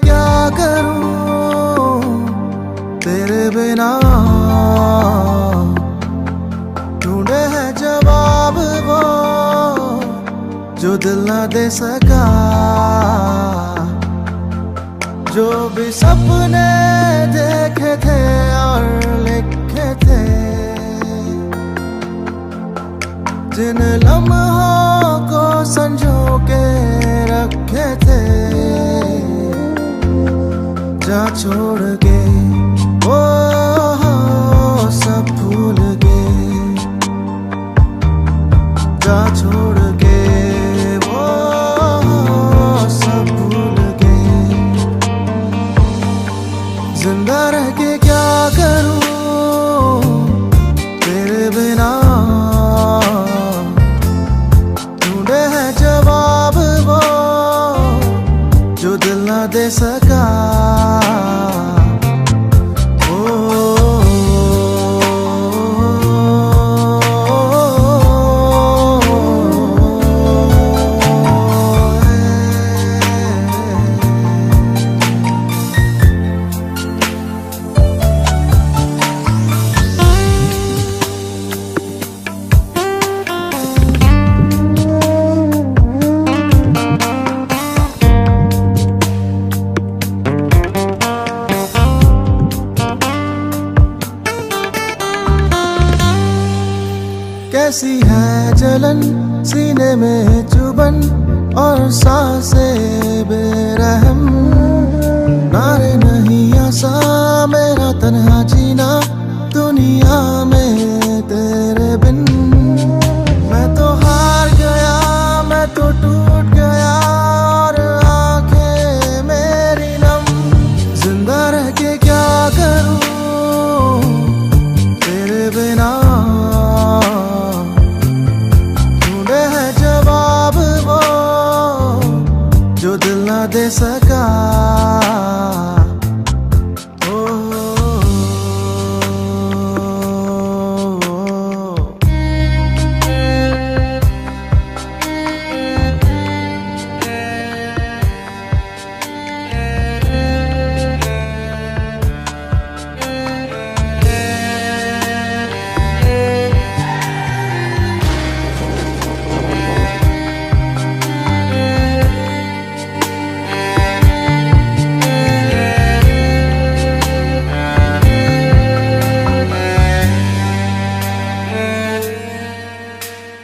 क्या करूं तेरे बिना, ढूंढे है जवाब वो जो दिल ना दे सका। जो भी सपने देखे थे और लिखे थे, जिन लम्हों को संजो के रखे थे, जा छोड़ के वो सब भूल गए, जा छोड़ के वो सब भूल गए। जिंदा रह के क्या करूं तेरे बिना, ढूंढे है जवाब वो जो दिल ना दे सका। कैसी है जलन सीने में चुभन और सांसें बेरहम, नारे नहीं आसा मेरा तन्हा जीना दुनिया में तेरे बिन। मैं तो हार गया, मैं तो टूट गया और आंखें मेरी नम। जिंदा रह के क्या करूं तेरे बिना, जो दिल ना दे सका।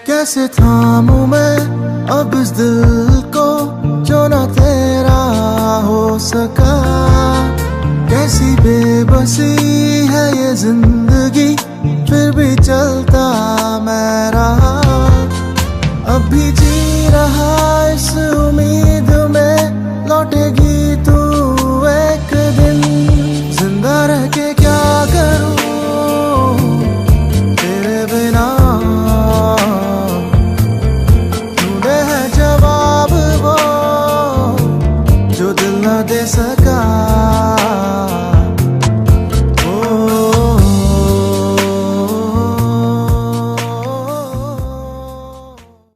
कैसे थामूं मैं अब इस दिल को जो ना तेरा हो सका। कैसी बेबसी है ये जिंदगी फिर भी चलता मैं रहा। अब भी जी रहा इस उम्मीद में लौटेगी